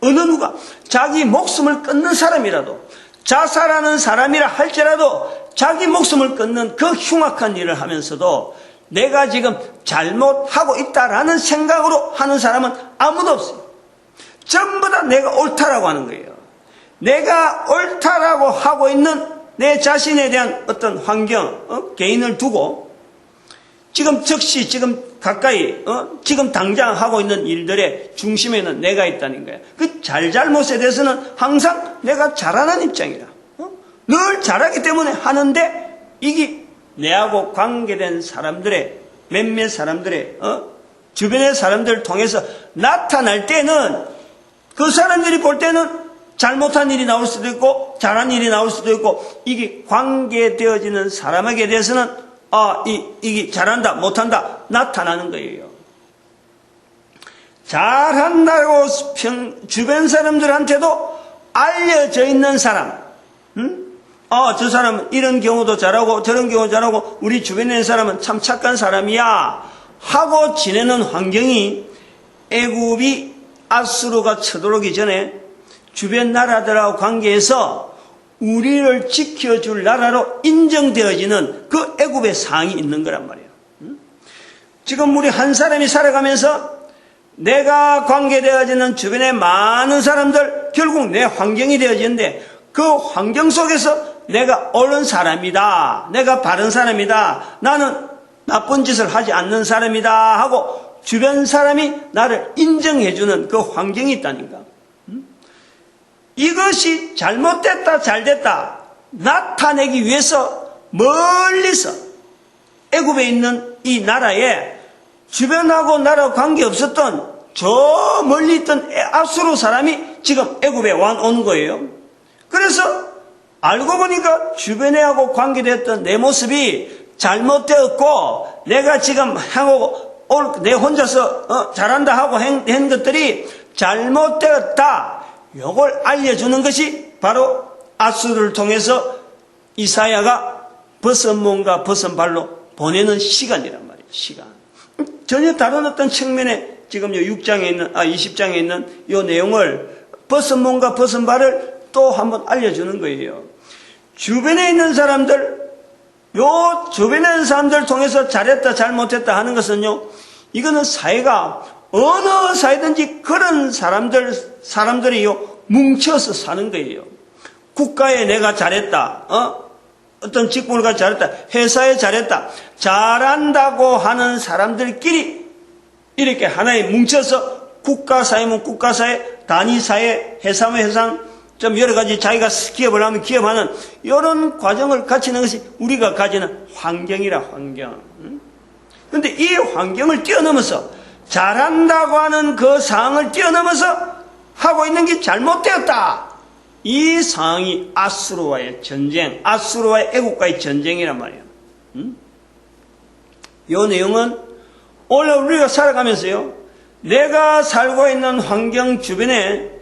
어느 누가 자기 목숨을 끊는 사람이라도 자살하는 사람이라 할지라도 자기 목숨을 끊는 그 흉악한 일을 하면서도 내가 지금 잘못하고 있다라는 생각으로 하는 사람은 아무도 없어요. 전부 다 내가 옳다라고 하는 거예요. 내가 옳다라고 하고 있는 내 자신에 대한 어떤 환경, 개인을 두고 지금 즉시 지금 가까이 지금 당장 하고 있는 일들의 중심에는 내가 있다는 거예요. 그 잘잘못에 대해서는 항상 내가 잘하는 입장이라 늘 잘하기 때문에 하는데 이게 내하고 관계된 사람들의 몇몇 사람들의 주변의 사람들을 통해서 나타날 때는 그 사람들이 볼 때는 잘못한 일이 나올 수도 있고 잘한 일이 나올 수도 있고 이게 관계되어지는 사람에게 대해서는 이게 잘한다 못한다 나타나는 거예요. 잘한다고 주변 사람들한테도 알려져 있는 사람, 저 사람은 이런 경우도 잘하고 저런 경우도 잘하고 우리 주변에 있는 사람은 참 착한 사람이야 하고 지내는 환경이 애굽이 아수르가 쳐들어오기 전에 주변 나라들하고 관계해서 우리를 지켜줄 나라로 인정되어지는 그 애굽의 상이 있는 거란 말이에요. 지금 우리 한 사람이 살아가면서 내가 관계되어지는 주변의 많은 사람들 결국 내 환경이 되어지는데 그 환경 속에서 내가 옳은 사람이다, 내가 바른 사람이다, 나는 나쁜 짓을 하지 않는 사람이다 하고 주변 사람이 나를 인정해주는 그 환경이 있다니까. 이것이 잘못됐다 잘됐다 나타내기 위해서 멀리서 애굽에 있는 이 나라에 주변하고 나라와 관계없었던 저 멀리 있던 아수르 사람이 지금 애굽에 온 거예요. 그래서 알고 보니까 주변에 하고 관계됐던 내 모습이 잘못되었고 내가 지금 하고 내 혼자서 잘한다 하고 한 것들이 잘못되었다. 이걸 알려주는 것이 바로 아수르를 통해서 이사야가 벗은 몸과 벗은 발로 보내는 시간이란 말이에요. 시간. 전혀 다른 어떤 측면에 지금 20장에 있는 이 내용을 벗은 몸과 벗은 발을 또 한번 알려주는 거예요. 주변에 있는 사람들, 주변에 있는 사람들 통해서 잘했다 잘못했다 하는 것은요, 이거는 사회가 어느 사회든지 그런 사람들이요 뭉쳐서 사는 거예요. 국가에 내가 잘했다, 어떤 직분을 가지고 잘했다, 회사에 잘했다, 잘한다고 하는 사람들끼리 이렇게 하나에 뭉쳐서 국가사회면 국가사회, 단위사회, 회사면 회사, 좀 여러 가지 자기가 기업을 하면 기업하는 이런 과정을 갖추는 것이 우리가 가지는 환경이라 환경. 그런데 이 환경을 뛰어넘어서 잘한다고 하는 그 상황을 뛰어넘어서 하고 있는 게 잘못되었다. 이 상황이 아수르와의 전쟁, 아수르와의 애국과의 전쟁이란 말이에요. 이 내용은 오늘 우리가 살아가면서요, 내가 살고 있는 환경 주변에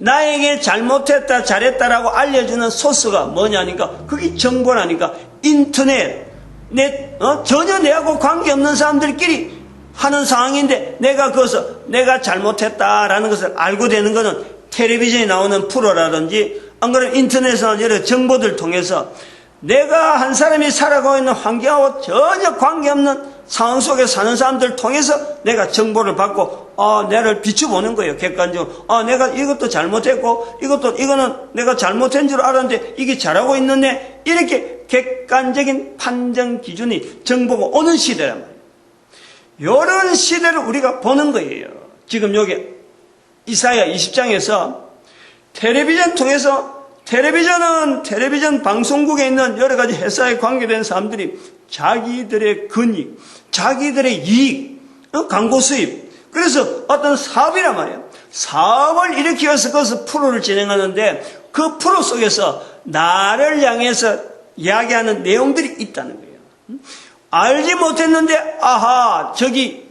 나에게 잘못했다 잘했다라고 알려주는 소스가 뭐냐니까 그게 정보라니까. 인터넷, 전혀 내하고 관계없는 사람들끼리 하는 상황인데 내가 그것을 내가 잘못했다라는 것을 알고 되는 것은 텔레비전에 나오는 프로라든지 안 그러면 인터넷에서 여러 정보들 통해서 내가 한 사람이 살아가고 있는 환경하고 전혀 관계없는 상황 속에 사는 사람들 통해서 내가 정보를 받고 내를 비춰보는 거예요. 객관적으로 내가 이것도 잘못했고 이거는 내가 잘못한 줄 알았는데 이게 잘하고 있는데 이렇게 객관적인 판정 기준이 정보가 오는 시대란 말이에요. 이런 시대를 우리가 보는 거예요. 지금 여기 이사야 20장에서 텔레비전 통해서 텔레비전 방송국에 있는 여러 가지 회사에 관계된 사람들이 자기들의 근익, 자기들의 이익, 광고 수입, 그래서 어떤 사업이란 말이에요. 사업을 일으키기 위해서 그것을 프로를 진행하는데 그 프로 속에서 나를 향해서 이야기하는 내용들이 있다는 거예요. 알지 못했는데 아하 저기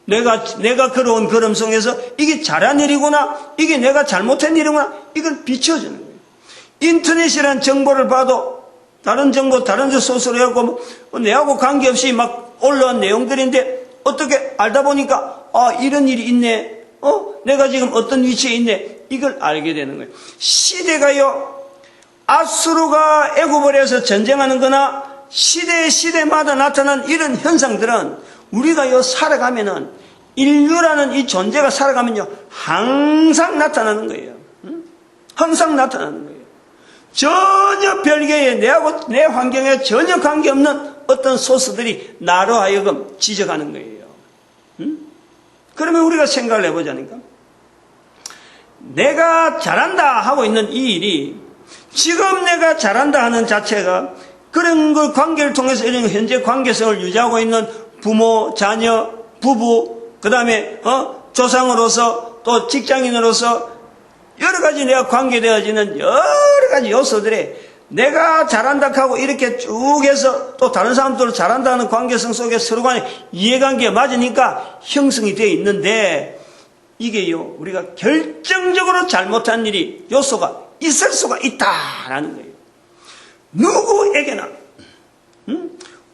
내가 걸어온 걸음속에서 이게 잘한 일이구나, 이게 내가 잘못한 일이구나, 이걸 비춰주는 거예요. 인터넷이라는 정보를 봐도 다른 정보, 다른 소스로 해갖고 내하고 관계없이 막 올라온 내용들인데 어떻게 알다 보니까 이런 일이 있네, 내가 지금 어떤 위치에 있네, 이걸 알게 되는 거예요. 시대가요, 아수르가 애굽을 해서 전쟁하는 거나 시대마다 나타난 이런 현상들은 우리가요 살아가면은 인류라는 이 존재가 살아가면요 항상 나타나는 거예요. 항상 나타나는 거예요. 전혀 별개의 내 환경에 전혀 관계없는 어떤 소스들이 나로 하여금 지적하는 거예요. 그러면 우리가 생각을 해보자니까 내가 잘한다 하고 있는 이 일이 지금 내가 잘한다 하는 자체가 그런 그 관계를 통해서 이런 현재 관계성을 유지하고 있는 부모, 자녀, 부부, 그 다음에 조상으로서 또 직장인으로서 여러 가지 내가 관계되어지는 여러 가지 요소들에 내가 잘한다 하고 이렇게 쭉 해서 또 다른 사람들도 잘한다는 관계성 속에 서로 간에 이해관계가 맞으니까 형성이 되어 있는데 이게요 우리가 결정적으로 잘못한 일이 요소가 있을 수가 있다라는 거예요. 누구에게나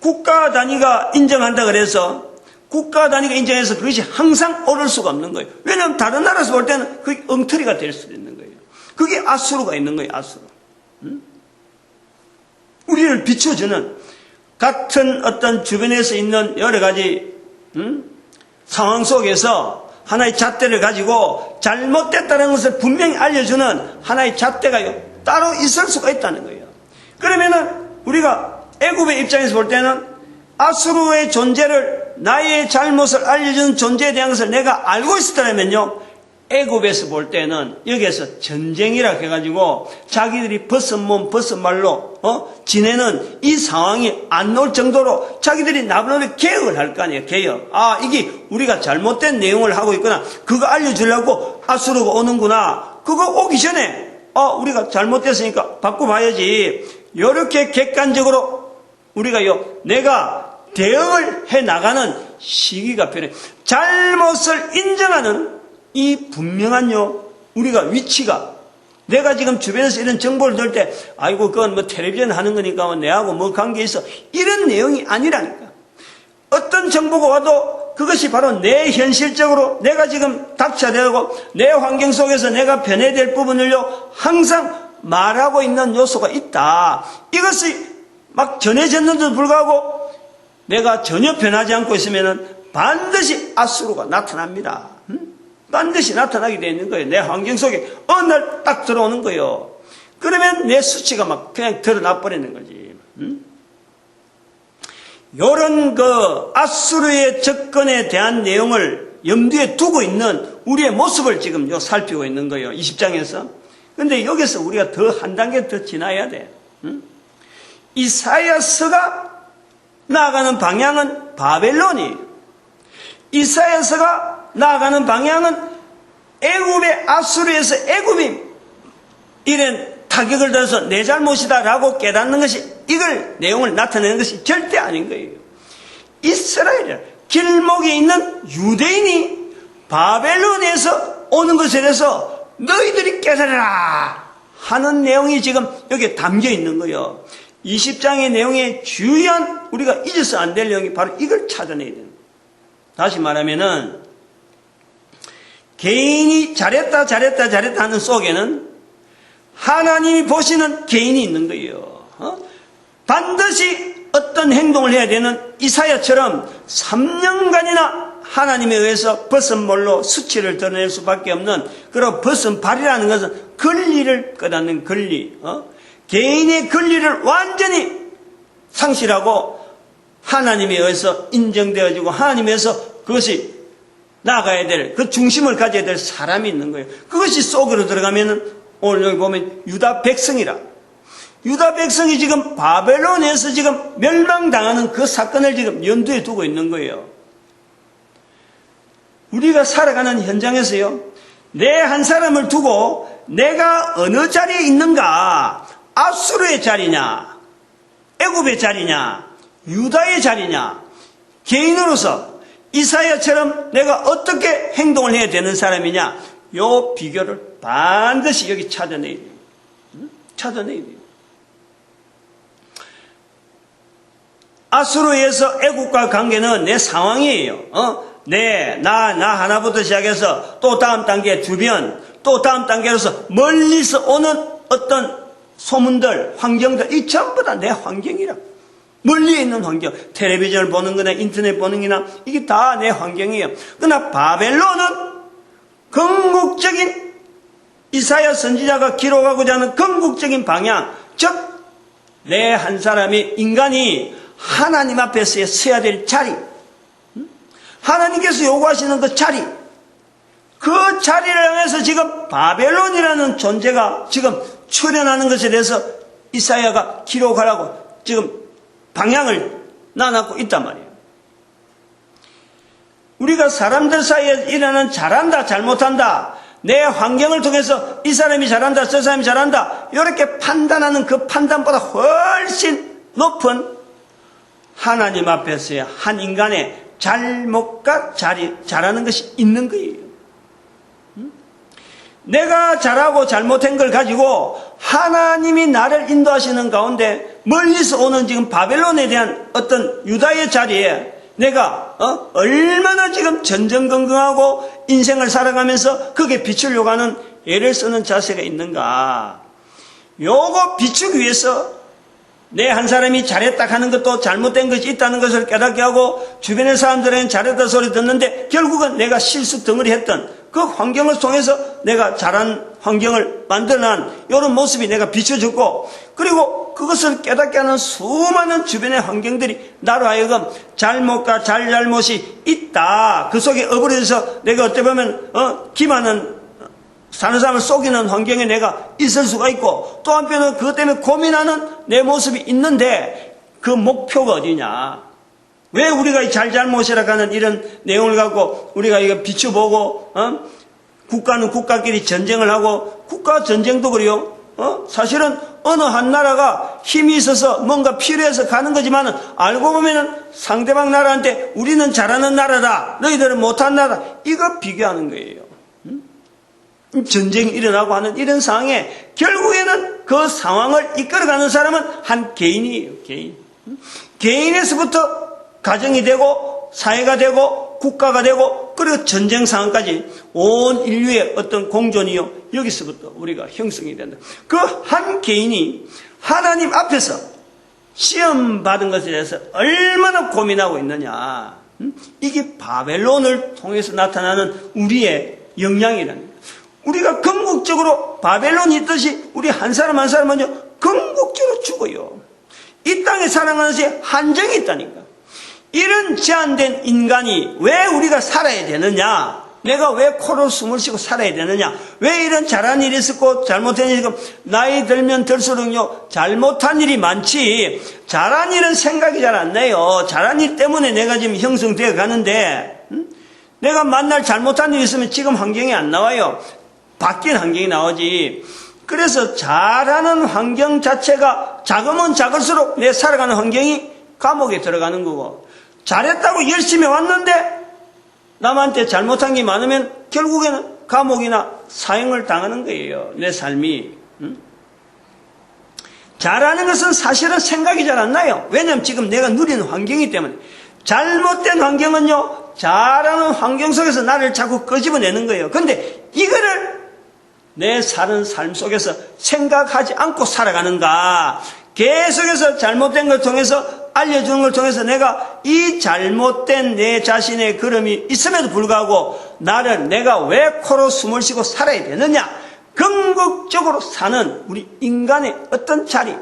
국가 단위가 인정한다 그래서 국가 단위가 인정해서 그것이 항상 옳을 수가 없는 거예요. 왜냐하면 다른 나라에서 볼 때는 그게 엉터리가 될 수도 있는 거예요. 그게 아수르가 있는 거예요. 아수르. 우리를 비춰주는 같은 어떤 주변에서 있는 여러 가지 상황 속에서 하나의 잣대를 가지고 잘못됐다는 것을 분명히 알려주는 하나의 잣대가 따로 있을 수가 있다는 거예요. 그러면은 우리가 애굽의 입장에서 볼 때는 아수르의 존재를 나의 잘못을 알려주는 존재에 대한 것을 내가 알고 있었다면요 애굽에서 볼 때는 여기에서 전쟁이라 해가지고 자기들이 벗은 몸 벗은 말로 지내는 이 상황이 안 나올 정도로 자기들이 나름대로 개혁을 할 거 아니에요. 개혁. 이게 우리가 잘못된 내용을 하고 있구나, 그거 알려주려고 아수르가 오는구나, 그거 오기 전에 우리가 잘못됐으니까 바꿔봐야지, 이렇게 객관적으로 우리가요 내가 대응을 해나가는 시기가 필요해요. 잘못을 인정하는 이 분명한요 우리가 위치가, 내가 지금 주변에서 이런 정보를 들을 때 아이고 그건 뭐 텔레비전 하는 거니까 내하고 뭐 관계 있어, 이런 내용이 아니라니까. 어떤 정보가 와도 그것이 바로 내 현실적으로 내가 지금 닥쳐되고 내 환경 속에서 내가 변해야 될 부분을요 항상 말하고 있는 요소가 있다. 이것이 막 전해졌는데도 불구하고 내가 전혀 변하지 않고 있으면 반드시 아수르가 나타납니다. 반드시 나타나게 되어 있는 거예요. 내 환경 속에 어느 날 딱 들어오는 거예요. 그러면 내 수치가 막 그냥 드러나 버리는 거지. 요런 그 아수르의 접근에 대한 내용을 염두에 두고 있는 우리의 모습을 지금 살피고 있는 거예요. 20장에서. 근데 여기서 우리가 더 한 단계 더 지나야 돼. 이사야서가 나아가는 방향은 바벨론이에요. 이사야서가 나아가는 방향은 애굽의 아수르에서 애굽이 이런 타격을 들어서 내 잘못이다라고 깨닫는 것이, 이걸 내용을 나타내는 것이 절대 아닌 거예요. 이스라엘 길목에 있는 유대인이 바벨론에서 오는 것에 대해서 너희들이 깨달아라 하는 내용이 지금 여기에 담겨 있는 거예요. 20장의 내용의 주요한 우리가 잊어서 안 될 내용이 바로 이걸 찾아내야 돼요. 다시 말하면은 개인이 잘했다 하는 속에는 하나님이 보시는 개인이 있는 거예요. 반드시 어떤 행동을 해야 되는 이사야처럼 3년간이나 하나님에 의해서 벗은 몰로 수치를 드러낼 수밖에 없는, 그리고 벗은 발이라는 것은 권리를 끄닫는 권리, 개인의 권리를 완전히 상실하고 하나님에 의해서 인정되어지고 하나님에 의해서 그것이 나가야 될, 그 중심을 가져야 될 사람이 있는 거예요. 그것이 속으로 들어가면은 오늘 여기 보면 유다 백성이라. 유다 백성이 지금 바벨론에서 지금 멸망당하는 그 사건을 지금 염두에 두고 있는 거예요. 우리가 살아가는 현장에서요, 내 한 사람을 두고 내가 어느 자리에 있는가, 아수르의 자리냐, 애굽의 자리냐, 유다의 자리냐, 개인으로서 이사야처럼 내가 어떻게 행동을 해야 되는 사람이냐, 요 비교를 반드시 여기 찾아내야 돼요. 찾아내야 돼요. 아수르에서 애국과 관계는 내 상황이에요. 나 하나부터 시작해서 또 다음 단계 주변, 또 다음 단계로서 멀리서 오는 어떤 소문들, 환경들, 이 전부 다 내 환경이라. 멀리 있는 환경, 텔레비전을 보는 거나 인터넷 보는 거나 이게 다 내 환경이에요. 그러나 바벨론은 궁극적인 이사야 선지자가 기록하고자 하는 궁극적인 방향, 즉 내 한 사람이 인간이 하나님 앞에서 서야 될 자리, 하나님께서 요구하시는 그 자리, 그 자리를 향해서 지금 바벨론이라는 존재가 지금 출현하는 것에 대해서 이사야가 기록하라고 지금 방향을 나눠놓고 있단 말이에요. 우리가 사람들 사이에 일어나는 잘한다, 잘못한다, 내 환경을 통해서 이 사람이 잘한다, 저 사람이 잘한다, 이렇게 판단하는 그 판단보다 훨씬 높은 하나님 앞에서의 한 인간의 잘못과 잘하는 것이 있는 거예요. 내가 잘하고 잘못한 걸 가지고 하나님이 나를 인도하시는 가운데 멀리서 오는 지금 바벨론에 대한 어떤 유다의 자리에 내가 얼마나 지금 전전긍긍하고 인생을 살아가면서 그게 비추려고 하는 애를 쓰는 자세가 있는가. 요거 비추기 위해서 내 한 사람이 잘했다 하는 것도 잘못된 것이 있다는 것을 깨닫게 하고 주변의 사람들에게는 잘했다 소리 듣는데 결국은 내가 실수 덩어리 했던 그 환경을 통해서 내가 잘한 환경을 만들어낸 이런 모습이 내가 비춰졌고, 그리고 그것을 깨닫게 하는 수많은 주변의 환경들이 나로 하여금 잘못과 잘잘못이 있다, 그 속에 어그러져서 내가 어떻게 보면 기만은 사는 사람을 속이는 환경에 내가 있을 수가 있고, 또 한편은 그것 때문에 고민하는 내 모습이 있는데 그 목표가 어디냐, 왜 우리가 이 잘잘못이라고 하는 이런 내용을 갖고 우리가 이거 비춰보고 국가는 국가끼리 전쟁을 하고, 국가 전쟁도 그래요. 사실은 어느 한 나라가 힘이 있어서 뭔가 필요해서 가는 거지만은 알고 보면은 상대방 나라한테 우리는 잘하는 나라다, 너희들은 못한 나라, 이거 비교하는 거예요. 전쟁이 일어나고 하는 이런 상황에 결국에는 그 상황을 이끌어가는 사람은 한 개인이에요. 개인. 개인에서부터 가정이 되고 사회가 되고 국가가 되고 그리고 전쟁 상황까지 온 인류의 어떤 공존이요, 여기서부터 우리가 형성이 된다. 그 한 개인이 하나님 앞에서 시험 받은 것에 대해서 얼마나 고민하고 있느냐, 이게 바벨론을 통해서 나타나는 우리의 역량이라는 거예요. 우리가 궁극적으로 바벨론이 있듯이 우리 한 사람 한 사람은요 궁극적으로 죽어요. 이 땅에 살아가는 것에 한정이 있다니까. 이런 제한된 인간이 왜 우리가 살아야 되느냐, 내가 왜 코로 숨을 쉬고 살아야 되느냐, 왜 이런 잘한 일이 있었고 잘못한 일이 있고, 나이 들면 들수록요 잘못한 일이 많지 잘한 일은 생각이 잘 안 나요. 잘한 일 때문에 내가 지금 형성되어 가는데, 내가 만날 잘못한 일이 있으면 지금 환경이 안 나와요. 바뀐 환경이 나오지. 그래서 잘하는 환경 자체가 작으면 작을수록 내 살아가는 환경이 감옥에 들어가는 거고, 잘했다고 열심히 왔는데 남한테 잘못한 게 많으면 결국에는 감옥이나 사형을 당하는 거예요. 내 삶이. 잘하는 것은 사실은 생각이 잘 안 나요. 왜냐하면 지금 내가 누리는 환경이기 때문에. 잘못된 환경은요 잘하는 환경 속에서 나를 자꾸 끄집어내는 거예요. 그런데 이거를 내 사는 삶 속에서 생각하지 않고 살아가는가, 계속해서 잘못된 걸 통해서 알려주는 걸 통해서 내가 이 잘못된 내 자신의 걸음이 있음에도 불구하고 나를 내가 왜 코로 숨을 쉬고 살아야 되느냐, 궁극적으로 사는 우리 인간의 어떤 자리,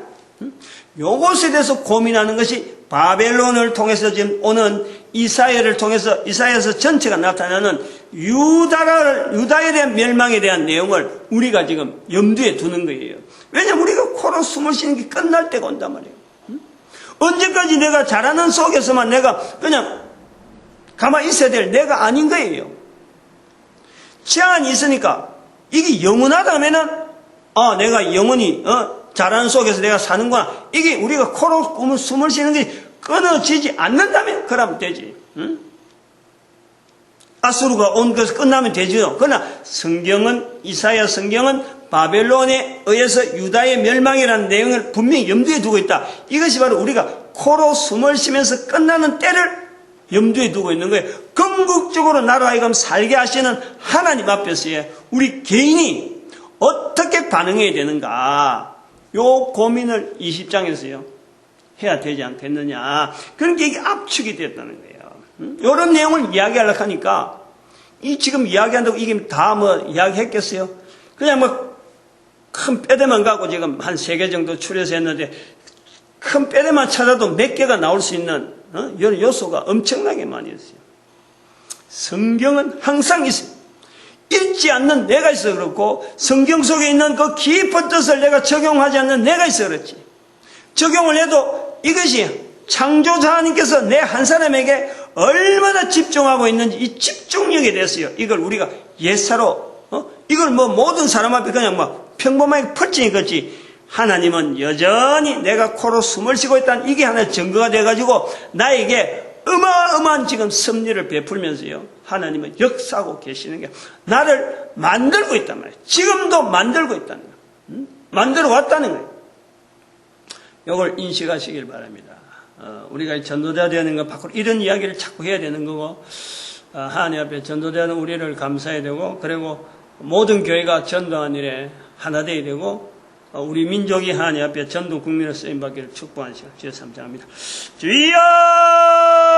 요것에 대해서 고민하는 것이 바벨론을 통해서 지금 오는 이사야를 통해서 이사야서 전체가 나타나는 유다에 대한 멸망에 대한 내용을 우리가 지금 염두에 두는 거예요. 왜냐하면 우리가 코로 숨을 쉬는 게 끝날 때가 온단 말이에요. 언제까지 내가 잘하는 속에서만 내가 그냥 가만히 있어야 될 내가 아닌 거예요. 제한이 있으니까 이게 영원하다면은 내가 영원히 잘하는 속에서 내가 사는구나. 이게 우리가 코로 숨을 쉬는 게 끊어지지 않는다면 그러면 되지. 응? 아수르가 온 것이 끝나면 되죠. 그러나 성경은 이사야 성경은 바벨론에 의해서 유다의 멸망이라는 내용을 분명히 염두에 두고 있다. 이것이 바로 우리가 코로 숨을 쉬면서 끝나는 때를 염두에 두고 있는 거예요. 궁극적으로 나로 하여금 살게 하시는 하나님 앞에서의 우리 개인이 어떻게 반응해야 되는가, 요 고민을 20장에서요 해야 되지 않겠느냐. 그러니까 이게 압축이 됐다는 거예요. 이런 내용을 이야기하려고 하니까 이 지금 이야기한다고 이게 다 이야기했겠어요? 그냥 큰 뼈대만 갖고 지금 한 3개 정도 추려서 했는데 큰 뼈대만 찾아도 몇 개가 나올 수 있는 이런 요소가 엄청나게 많이 있어요. 성경은 항상 있어요. 읽지 않는 내가 있어 그렇고 성경 속에 있는 그 깊은 뜻을 내가 적용하지 않는 내가 있어 그렇지. 적용을 해도 이것이 창조자 하나님께서 내 한 사람에게 얼마나 집중하고 있는지 이 집중력에 대해서요. 이걸 우리가 예사로 이걸 모든 사람 앞에 그냥 평범하게 펼치니 그렇지. 하나님은 여전히 내가 코로 숨을 쉬고 있다는 이게 하나의 증거가 돼가지고 나에게 어마어마한 지금 섭리를 베풀면서요. 하나님은 역사하고 계시는 게 나를 만들고 있단 말이에요. 지금도 만들고 있다는 거예요. 만들어 왔다는 거예요. 이걸 인식하시길 바랍니다. 우리가 전도자 되는 것 밖으로 이런 이야기를 자꾸 해야 되는 거고, 하나님 앞에 전도자는 우리를 감사해야 되고, 그리고 모든 교회가 전도한 일에 하나 되어야 되고, 우리 민족이 하나님 앞에 전도 국민을 쓰임받기를 축복하는 시간 주여 감사합니다. 주여!